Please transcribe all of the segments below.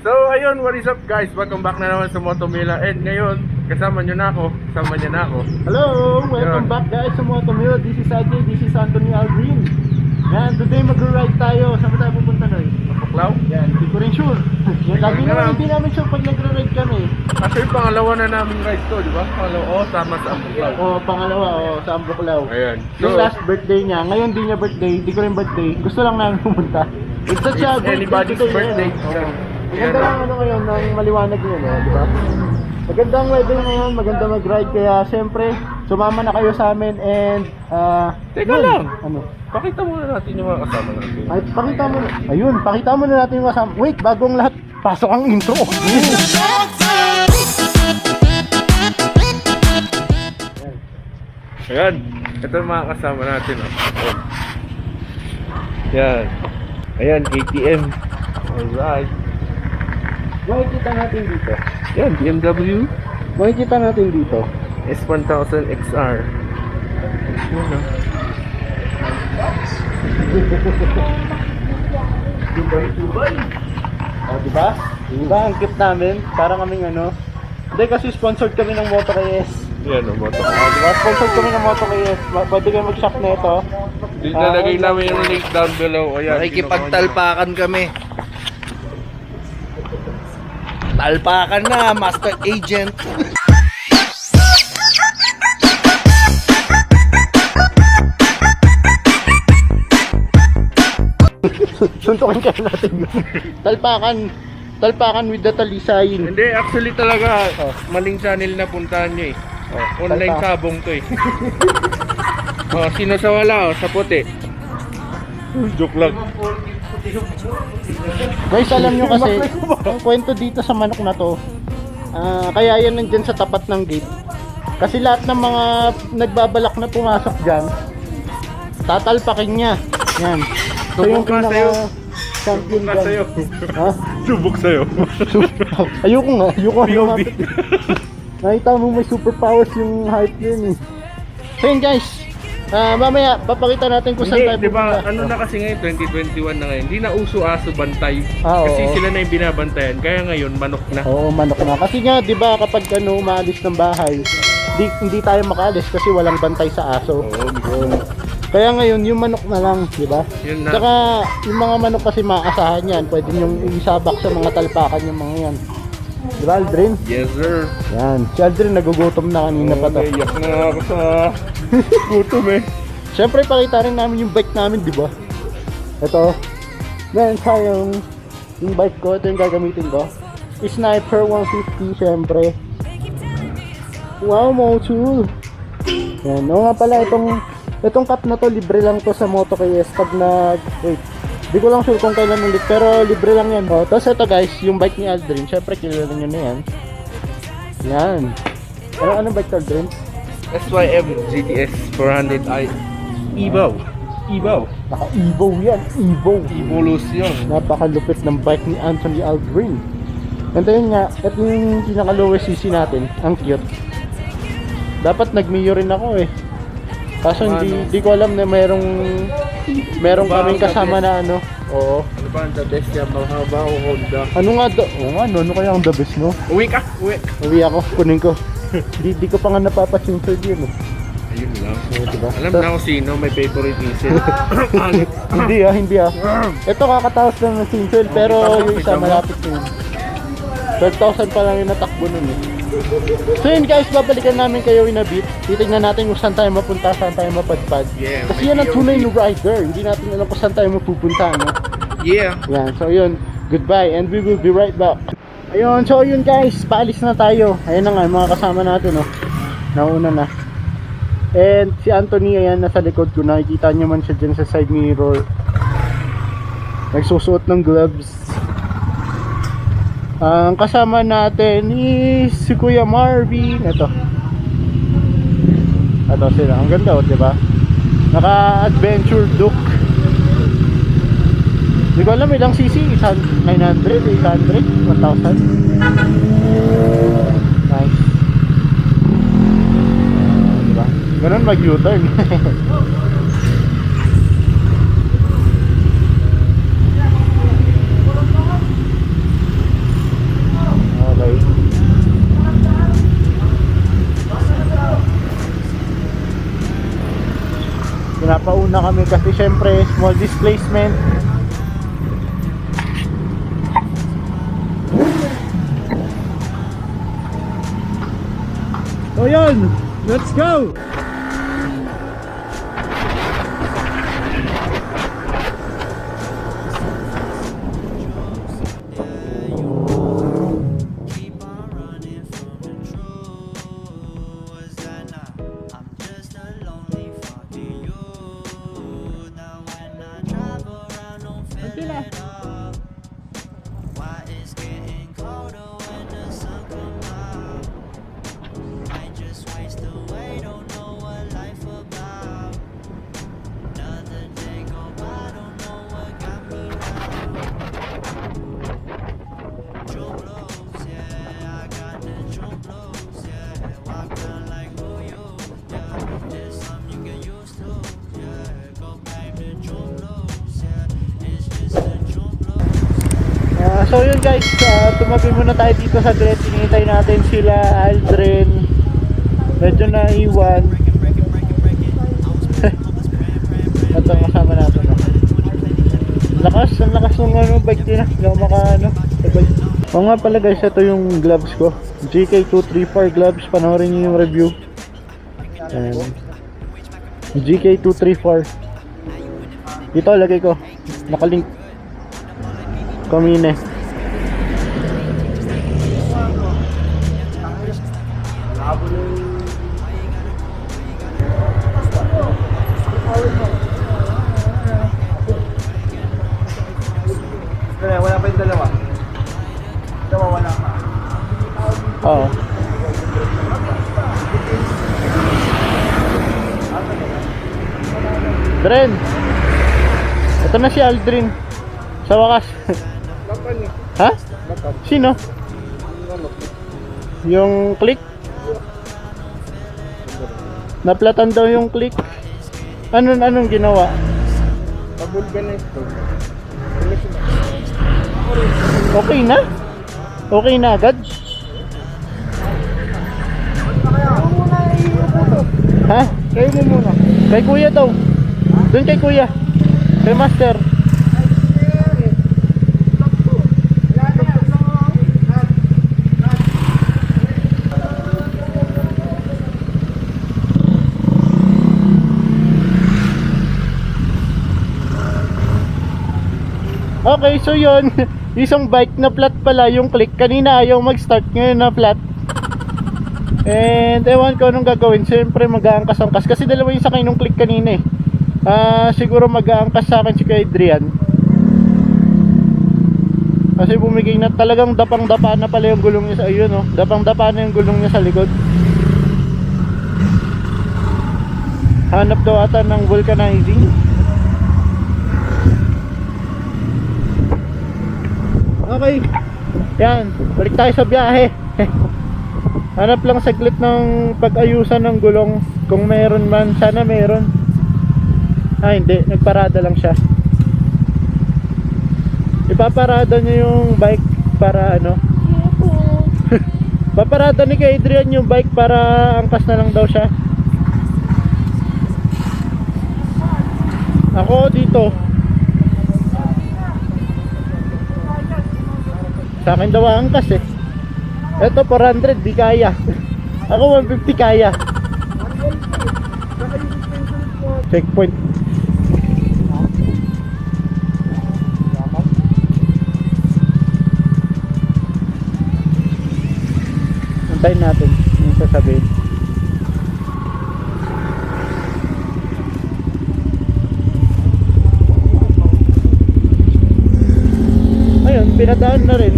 So ayun, what is up guys? Welcome back na naman sa Motomila. And ngayon, kasama niya na ako. Hello! Welcome Yun. back guys sa Motomila. This is Ajay, this is Anthony Algreen. Yan, today mag-ride tayo. Saan ba tayo pupunta na Paklaw? Yan, hindi ko rin sure. Yan, lagi naman hindi namin sure pag nag-ride kami. Actually, pangalawa na namin ride to, di ba? Pangalawa, tama sa Paklaw. Pangalawa, sa Ambroclaw. Ayan. Yung last birthday niya, ngayon di niya birthday, di ko rin birthday. Gusto lang namin pumunta. It's such a good anybody's birthday. Maganda lang ngayon ng maliwanag yun, di ba? Magandang weather ngayon, maganda mag-ride kaya siyempre sumama na kayo sa amin and Teka lang. Ano? Pakita muna natin yung mga kasama natin. Ay, pakita mo na natin yung kasama. Wait, bagong lahat, pasok ang intro. Ayan. Ito yung mga kasama natin. Yan. Ayan, KTM. Alright. Makikita natin dito. Yan, BMW Makikita natin dito. S1000 XR. Yan. Dubai. Oh, diba? Diba ang cute namin? Parang kaming ano. Hindi kasi sponsored kami ng Moto KS. Yan ang moto. Diba? Sponsored kami ng Moto KS. Pwede kayo mag-shop na ito. Lalagay namin yung link down below. Ayan, Nakikipagtalpakan kami. Talpakan na, Master Agent. Suntukin kaya natin yun. Talpakan with the talisayin. Hindi, actually talaga maling channel na puntahan nyo eh. Online sabong to eh. Sino sa wala sa puti. Joke lang. Guys, alam nyo kasi, ang kwento dito sa manok na to, kaya yan nandyan sa tapat ng gate. Kasi lahat ng mga nagbabalak na pumasok dyan, tatalpakin niya. Yan. So yung Subok ka sa'yo. champion Subok ka dyan. sa'yo. Ha? Subok sa'yo. Ayoko nga POV. lumapit. Nakita mo may superpowers yung hype yun eh. So yun guys, mamaya papakita natin kung saan Hindi, tayo di ba, pupunta. ano na kasi ngayon, 2021 na ngayon, hindi na uso aso bantay. Oo. Kasi sila na yung binabantayan, kaya ngayon manok na. Oo, manok na. Kasi nga, di ba, kapag umaalis ng bahay, hindi tayo makaalis kasi walang bantay sa aso. Oo, Kaya ngayon, yung manok na lang, di ba? yun na. Tsaka, yung mga manok kasi maasahan yan. Pwede nyong isabak sa mga talpakan yung mga yan. Di ba, Aldrin? Yes, sir. Yan. Si Aldrin nagugutom na kanina pa to. Naiyak na ako sa gutom eh. Siyempre, pakita rin namin yung bike namin, di ba? Ito. Meron tayong yung bike ko. Ito yung gagamitin ko. Sniper 150, siyempre. Wow, Motul. Yan. Oo nga pala, itong cup na to, libre lang to sa Moto KS pag wait, di ko lang sure kung kailan ulit, pero libre lang yan. Tapos ito guys, yung bike ni Aldrin, syempre kilala nyo na yan. Yan. Ano bike to, Aldrin? SYM GTS 400i Evo. Naka-Evo yan, Evo. Evolution. Napakalupit ng bike ni Anthony Algreen. And then nga, ito yung pinaka-lowest CC natin, ang cute. Dapat nag-Mio rin ako eh. Kaso hindi ko alam na merong kaming kasama na ano. Oo. Ano ba ang the best yan? Mahaba o Honda? Ano nga ano kaya ang the best no? Uwi ka! Uwi! Uwi ako, kunin ko. Di ko pa nga napapasinser yun eh. Ayun lang. Diba? Alam na ako sino may favorite diesel. Hindi ah. Ito kakataos lang ng sinser pero yung isa malapit na yun. 12,000 pa lang yung natakbo nun eh. So yun guys, babalikan namin kayo in a bit. Titignan natin kung saan tayo mapunta, saan tayo mapadpad. Yeah, Kasi yan ang tunay na rider. Hindi natin alam kung saan tayo mapupunta, no? Yeah. Yan, so yun. Goodbye and we will be right back. Ayun, so yun guys, paalis na tayo. Ayun na nga, mga kasama natin, no? Nauna na. And si Anthony, ayan, nasa likod ko. Nakikita niyo man siya dyan sa side mirror. Nagsusuot ng gloves. Ang kasama natin is si Kuya Marvin. Ito sila. Ang ganda, di ba? Naka-adventure look. Hindi ko alam ilang cc. 900, 800, 1,000. Nice. Diba? Ganun mag-U-turn. muna kami kasi syempre small displacement. So yun, let's go! So yun guys, tumabi muna tayo dito sa grid. Hinihintay natin sila Aldrin. Medyo naiwan. Ito ang kasama natin. Ang lakas ng bike din na. Hindi ako sabay. O nga pala guys, ito yung gloves ko. GK234 gloves. Panoorin nyo yung review. GK234. Dito lagay ko. Nakalink. Kamine. Wala pa yung dalawa. Wala pa. Oo. Dren. Ito na si Aldrin. Sa wakas. Ha? Sino? Yung click? Naplatan daw yung click. Anong ginawa? Pag-vulcanize to. Okay na? Okay na agad? Ha? Kayo mo muna. Kay kuya daw. Doon kay kuya. Kay master. Okay, so yun. Isang bike na flat pala yung click. Kanina ayaw mag-start, ngayon na flat. And ewan ko anong gagawin. Siyempre mag-aangkas-angkas kasi dalawa yung sakay nung click kanina eh. Siguro mag-aangkas sa akin si Adrian. Kasi bumigay na talagang dapang-dapa na pala yung gulong niya sa ayun oh. Dapang-dapa na yung gulong niya sa likod. Hanap daw ata ng vulcanizing. Okay. Yan, balik tayo sa biyahe. Hanap lang saglit ng pag-ayusan ng gulong. Kung meron man, sana meron. Hindi, nagparada lang siya. Ipaparada niya yung bike para ano. Paparada ni kay Adrian yung bike para angkas na lang daw siya. Ako dito. Sa akin daw angkas eh. Ito 400 di kaya. Ako 150 kaya. Checkpoint. Antayin natin yung sasabihin. Ayun, pinadaan na rin.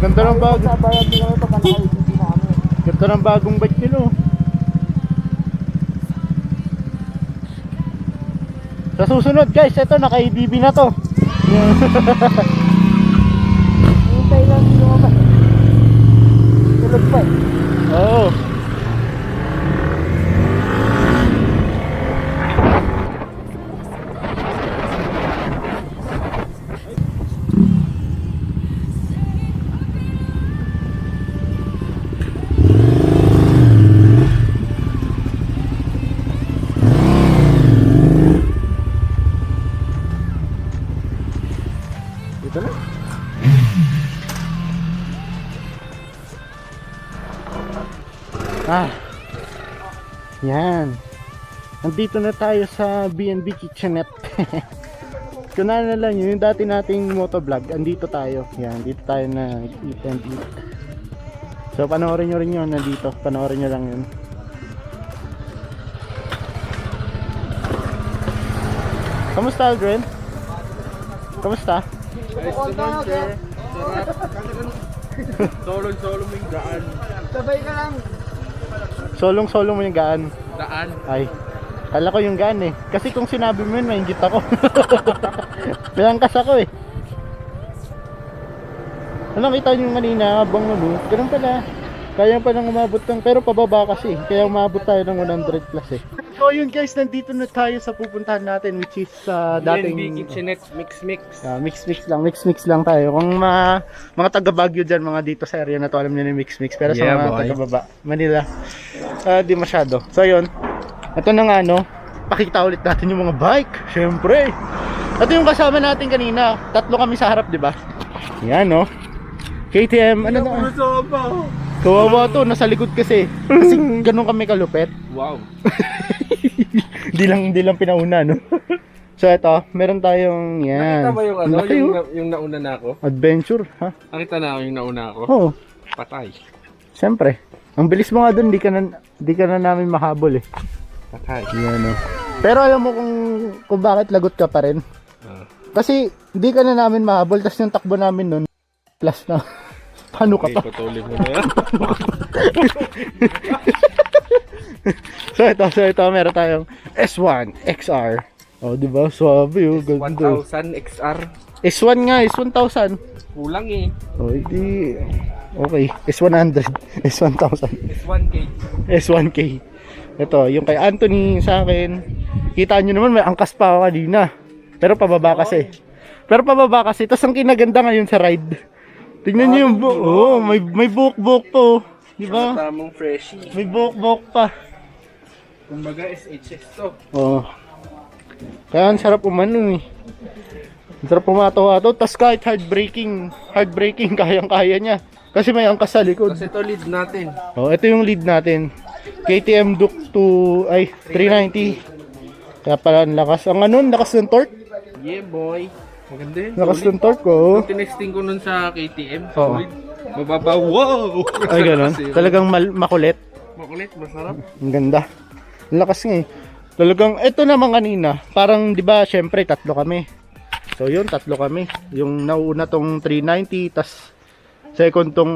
Ganda ng bagong Ganda ng bagong bike nila. Sa susunod guys, ito naka-ADB na to. Hintay lang lumabas. Tulog pa. Oo. Yan. Nandito na tayo sa B&B Kitchenette. Kung naalala nyo, yung dati nating motovlog, andito tayo. Yan, dito tayo na eat and eat. So, panoorin nyo rin yun, nandito. Panoorin nyo lang yun. Kamusta, Aldrin? Kamusta? Solong-solong mo yung daan. Sabay ka lang. Solong-solong mo yung gaan. Daan. Ay, kala ko yung gaan eh. Kasi kung sinabi mo yun, maingit ako. Bilangkas ako eh. Ano, nakita nyo kanina habang ano, ganun pala. Kaya pa nang umabot ng, pero pababa kasi. Kaya umabot tayo ng 100 plus eh. So yun guys, nandito na tayo sa pupuntahan natin, which is dating B&B Kitchenette mix. mix lang tayo. Kung mga taga Baguio dyan, mga dito sa area na to, alam nyo na mix. Pero sa Yeah, mga boy. taga baba, Manila, di masyado. So yun, ito na nga no, pakita ulit natin yung mga bike. Syempre, ito yung kasama natin kanina. 3 kami sa harap, di ba? Yan no, KTM, ano na? Kawawa to, nasa likod kasi. Kasi ganun kami kalupet. Wow. Hindi lang pinauna, no? So ito, meron tayong yan. Nakita ba yung ano, Laki, oh. yung nauna na ako? Adventure, ha? Nakita na ako yung nauna ako? Oo, Patay. siyempre. Ang bilis mo nga dun, di ka na namin mahabol eh. Patay. Yan, no? Pero alam mo kung bakit lagot ka pa rin? Kasi di ka na namin mahabol, tas yung takbo namin nun, plus na. Paano ka Okay, pa? patuloy mo na yan. So ito, meron tayong S1 XR. Oh, di ba? Suabe, oh, ganda. 1000 XR. S1 nga, S1000. Kulang eh. Oh, hindi. Okay, S100, S1000, S1K. S1K. Ito, yung kay Anthony sa akin. Kita nyo naman, may angkas pa ako kanina. Pero pababa kasi. Tapos ang kinaganda ngayon sa ride. Tingnan nyo yung buhok. Oh, may buhok-buhok po. Di ba? Tamang freshie. May buhok-buhok pa. Kumbaga SHS to. Oh. Kaya ang sarap umano eh. Ang sarap umatawa-to. Tapos kahit hard braking, kayang-kaya niya. Kasi may angkas sa likod. Kasi ito lead natin. Oh, ito yung lead natin. KTM Duke 390. Kaya pala ang lakas. Ang ano, lakas ng torque. Yeah boy. Maganda yun. Lakas Solid. ng torque ko. Nung tinesting ko nun sa KTM. Oo. Solid. Mababa. Wow! Ay, ganun. Kasi, Talagang makulit. makulit. Masarap. Ang ganda. Ang lakas nga eh. Talagang, ito naman kanina. Parang, di ba, syempre, 3 kami. So, yun, 3 kami. Yung nauna tong 390, tas second tong,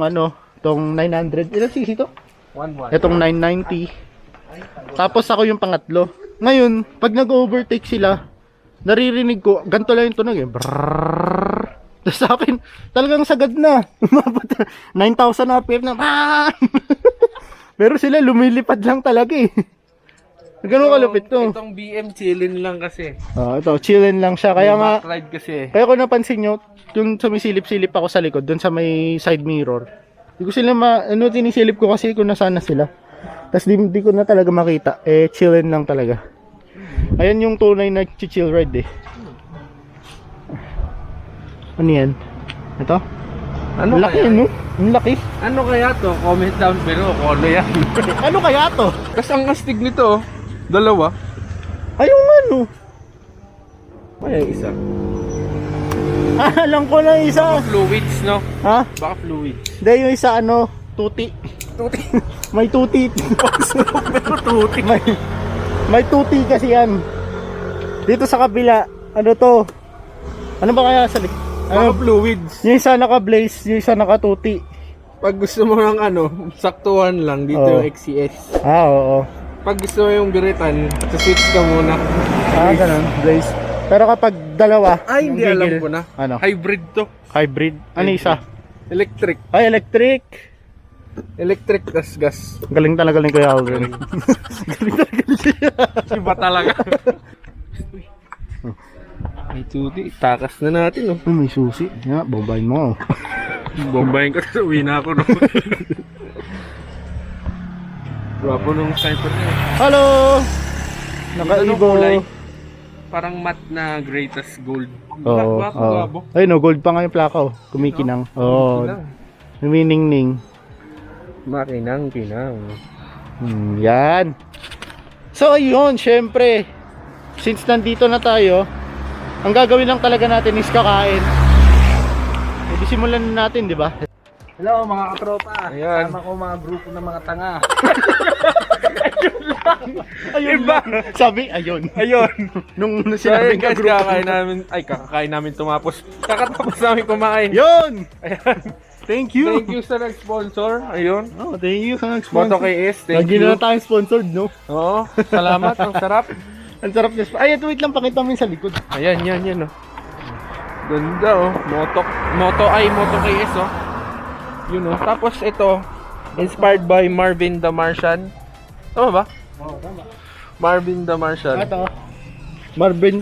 tong 900. Ilan cc to? 1-1. Itong 990. Tapos ako yung pangatlo. Ngayon, pag nag-overtake sila, naririnig ko, ganito lang yung tunog eh. Brrrr. Tapos sa akin, talagang sagad na. 9,000 RPM na. Pero sila lumilipad lang talaga eh. Ganun kalupit to. Itong BM chillin lang kasi. Ito, chillin lang siya. Kaya nga, Backride kasi. kaya kung napansin nyo, yung sumisilip-silip ako sa likod, dun sa may side mirror. Hindi ko sila tinisilip ko kasi kung nasaan na sila. Tapos di ko na talaga makita. Chillin lang talaga. Ayan yung tunay na chill ride eh. Ano yan? Ito? Ano Ang laki kaya? no? Ang laki. Ano kaya to? Comment down pero kung ano yan. Ano kaya to? Kasi ang astig nito, dalawa. Ay, yung ano? Kaya isa. Alam ko na isa. Fluids, no? Ha? Baka fluids. Hindi, yung isa tuti. Tuti. May tuti. Pero tuti. May tuti kasi yan. Dito sa kabila, ano to? Ano ba kaya sa Baka fluids. Yung isa naka-blaze, yung isa naka-tuti. Pag gusto mo ng saktuhan lang, dito Oo. yung XCS. Oo. Pag gusto mo yung biritan, switch ka muna. Ganun, blaze. Pero kapag dalawa, Ay, hindi yung alam gigil. ko na. Ano? Hybrid to. Hybrid. Ano isa? Electric. Ay, electric. Electric tas gas. Galing talaga ni Kuya Aldrin. Iba talaga. Ay, tuti. Takas na natin, no? May susi. Yan, bombayin mo. Bombayin ka sa uwi na ako, no? Guwapo nung sniper niya. Hello! Anong Naka-Evo. kulay? Parang matte na gray tas gold. Oo. Guwapo. Ay, no, gold pa nga yung plaka, oh. Kumikinang. Oo. Humining-ning. Makinang-kinang. Yan. So ayun, syempre, since nandito na tayo, ang gagawin lang talaga natin is kakain. Edi simulan na natin, di ba? Hello mga katropa. Ayan. Tama ko mga grupo ng mga tanga. Ayun Iba. lang. Sabi, ayun. Ayun. Nung So sinabing guys, ka-group. kakakain namin tumapos. Kakatapos namin kumain. Yun! Ayan. Thank you! Thank you sa nag-sponsor. Ayun. Oh, thank you sa Moto nag-sponsor. KS, thank Lagi na you. lang tayong sponsored, no? Oo, salamat. Ang sarap. Ang sarap niya. Ay, ito, wait lang, pakita mo yung sa likod. Ayan, yan, oh. Ganda, oh. Moto KS, oh. Yun, oh. Tapos ito, inspired by Marvin the Martian. Tama ba? Oo, tama. Marvin the Martian. Ito,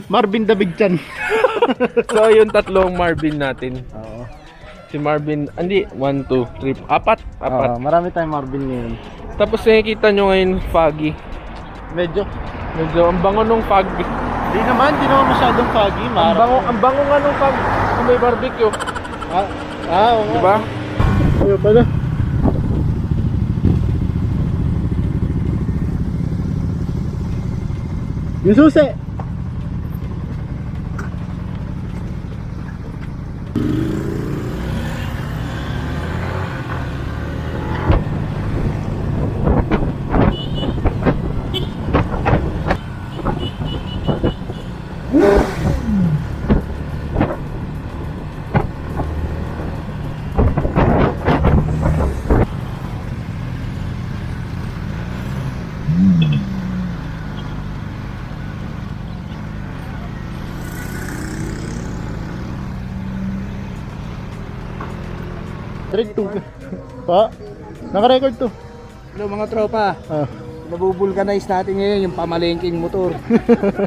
Marvin the Big Chan. So, yung tatlong Marvin natin. Oo. Si Marvin, 1, 2, 3, 4. Marami tayong Marvin ngayon. Tapos nakikita nyo ngayon, foggy. Medyo. Ang bango nung foggy. Di naman masyadong foggy. Ang bango nga nung foggy. Kung may barbecue. Oo. Diba? Ayun pala. Yung susi. Trade 2. Pa. Naka-record to. Hello mga tropa. Nabubulkanize natin ngayon yung pamalengking motor.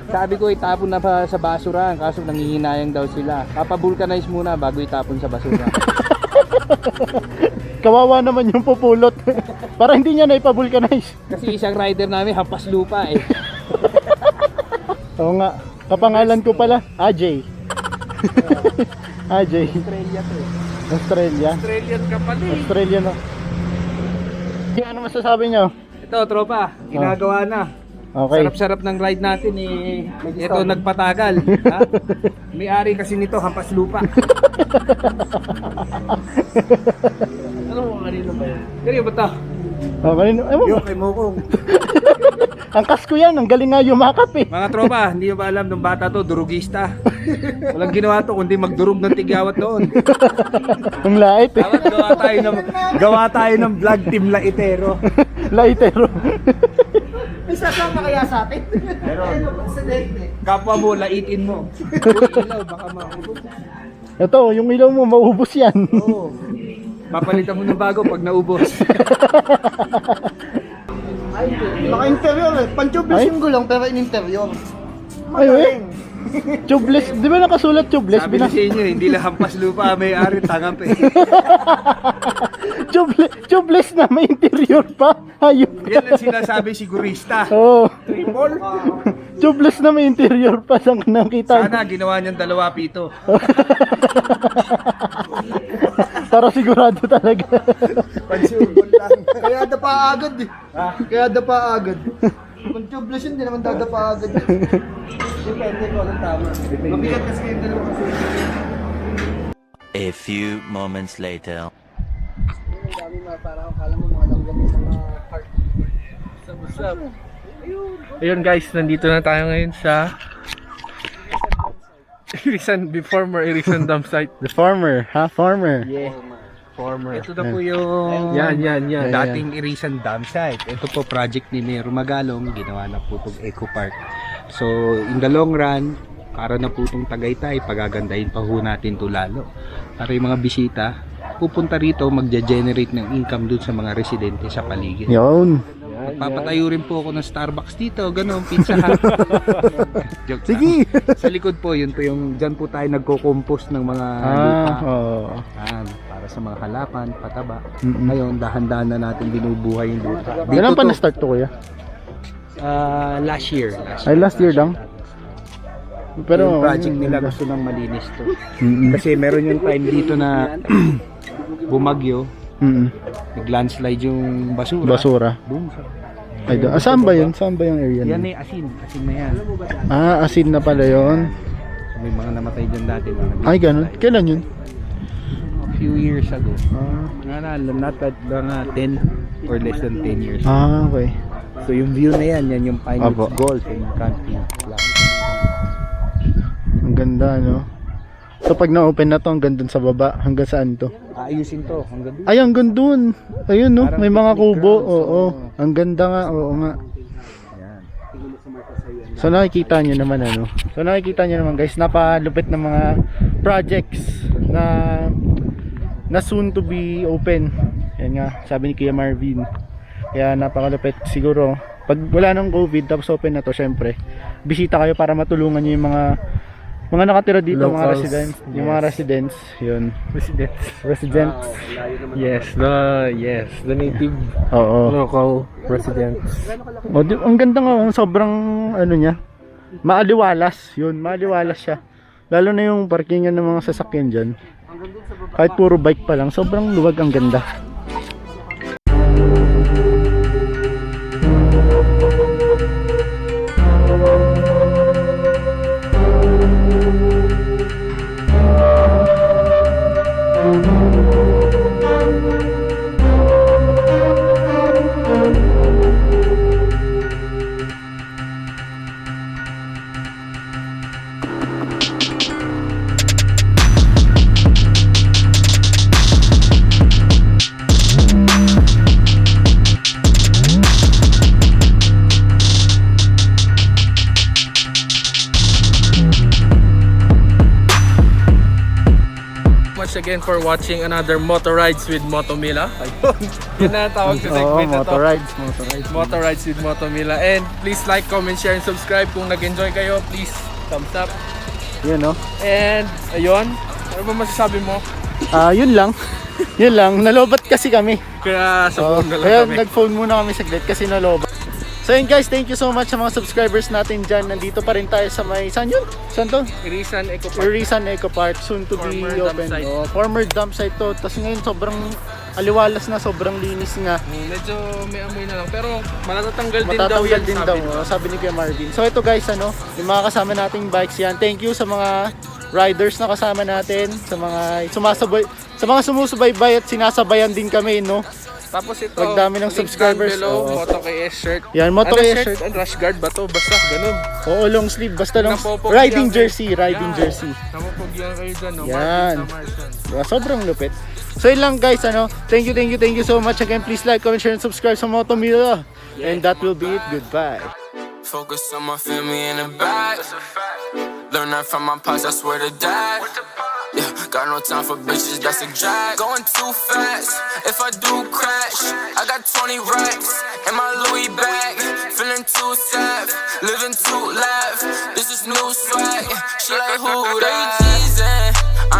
Sabi ko itapon na pa sa basura, kaso nangihinayang daw sila. Papabulkanize muna bago itapon sa basura. Kawawa naman yung pupulot. Para hindi niya na ipavulcanize. Kasi isang rider namin hampas lupa eh. Oo nga. Kapangalan ko pala, AJ. AJ. Australia to eh. Australia. Australian ka pala eh. Australia no. Ano masasabi nyo? Ito tropa, ginagawa na. Okay. Sarap-sarap ng ride natin eh. Ito nagpatagal. Ha? May-ari kasi nito hampas lupa. Ano mo kanino ba yun? Kanino ba ito? Kanino? Yung kay Mokong. Ang kasko yan, ang galing nga yumakap eh. Mga tropa, hindi nyo ba alam nung bata to, durugista. Walang ginawa to kundi magdurog ng tigyawat noon. Ang lait eh. Dapat gawa tayo ng vlog team Laitero. Laitero. Isa ka pa kaya sa atin. Pero kapwa mo, laitin mo. Ilaw, baka maubos. Ito, yung ilaw mo, maubos yan. Oo. Papalitan mo ng bago pag naubos. Naka-interior eh. Pan-tubeless yung gulong pero in-interior. Ay, eh. Tubeless. Di ba nakasulat tubeless? Sabi na sa inyo, hindi lang hampas lupa, may-ari tangap eh. Tubeless na, may interior pa. Hayop ka. Yan ang sinasabi sigurista. Oo. Triple? Tubeless na may interior pa. Saan ka nakita? Sana ginawa niyang 2 pito. Para sigurado talaga. Pansubol lang. Kaya dapa agad eh. Kaya dapa agad. Kung tubeless yun, hindi naman dadapa agad. Depende ko anong tama. Mabigat kasi yung 2 kasi. A few moments later. Dami parang akala mo mga langgam yung mga park. Ayun guys, nandito na tayo ngayon sa former Irisan Dam site. The farmer, ha? Farmer. Yeah. Former. Ito na po yung Yan. dating Irisan Dam site. Ito po project ni Mayor Magalong, ginawa na po itong Eco Park. So in the long run, para na po itong Tagaytay, pagagandahin pa ho natin ito lalo. Para yung mga bisita, pupunta rito, magja-generate ng income dun sa mga residente sa paligid. Yun. Papatayo rin po ako ng Starbucks dito, gano'n, Pizza Hut. Joke Sige. lang. Sa likod po, yun po yung, dyan po tayo nagko-compost ng mga lupa. Oo. Yan, para sa mga halapan, pataba. Mm-mm. Ngayon, dahan-dahan na natin binubuhay yung lupa. Kailan pa na-start to, kuya? Last year. Ay, last year lang? Pero, Yung project nila gusto nang malinis to. Mm-mm. Kasi meron yung time dito na bumagyo, Mm-mm. nag-landslide yung basura. Basura. Boom. Ay, saan ba yun? Saan ba yung area Yan na? eh, asin na yan. Asin na pala yun. May mga namatay dyan dati. Mga Ay, ganun. Kailan yun? a few years ago. Not that 10 or less than 10 years. Okay. So yung view na yan yung Pinewood Apo. Golf and Country Club. Ang ganda, no? So, pag na-open na to, hanggang dun sa baba, hanggang saan to? Aayusin to hanggang dun. Ay, hanggang dun. Ayun, no? Parang May mga picnic kubo. ground, Oo. Ang ganda nga. Oo nga. Ayan. So, nakikita nyo naman, ano? So, nakikita nyo naman, guys, napalupit ng mga projects na soon to be open. Yan nga, sabi ni Kuya Marvin. Kaya napakalupit. Siguro, pag wala nang COVID, tapos open na to, syempre, bisita kayo para matulungan nyo yung mga nakatira dito, mga Locals, residents, yung mga residents, yun. Residents. Yes, the native Oo. local residents. O, ang ganda nga, sobrang ano niya, maaliwalas, yun, maaliwalas siya. Lalo na yung parkingan ng mga sasakyan dyan. Kahit puro bike pa lang, sobrang luwag, ang ganda. Much again for watching another Motor Rides with Moto Mila. Ayun. Yun na ang tawag sa segment na to. motorides. Motor Rides with Moto Mila. And please like, comment, share, and subscribe. Kung nag-enjoy kayo, please thumbs up. Yun, no? And ayun, ano ba masasabi mo? Yun lang. Yun lang, nalobat kasi kami. Kaya sa phone na lang Kaya kami. nag-phone muna kami saglit kasi nalobat. So yun guys, thank you so much sa mga subscribers natin dyan. Nandito pa rin tayo sa may, saan yun? Saan to? Irisan Eco Park. Irisan Eco Park, soon to be Former dump open. site. Former dump site to. Tapos ngayon sobrang aliwalas na, sobrang linis nga. Medyo may amoy na lang. Pero matatanggal din daw Matatanggal yan, din sabi daw, nila. sabi ni Kuya Marvin. So ito guys, ano, yung mga kasama nating bikes yan. Thank you sa mga riders na kasama natin, sa mga sumusubaybay at sinasabayan din kami, no? Tapos ito, Pag dami ng link subscribers, down below, oo. Moto KS shirt. Yan, Moto Ano KS shirt. And rash guard ba to? Basta ganun. Oo, long sleeve, basta long Napopogyan riding kayo. jersey, riding Yan. jersey. Napopogyan kayo dyan, no? Yan. Martin Samarson. Diba? Sobrang lupit. So yun lang guys, ano, thank you so much again. Please like, comment, share, and subscribe sa Moto Mila. And that will be it. Goodbye. Focus on my family in the back. Learn that from my past, I swear to God. Yeah, got no time for bitches, that's a drag. Going too fast, if I do crash, I got 20 racks in my Louis bag. Feeling too sad, living too laugh. This is new swag. She like who that?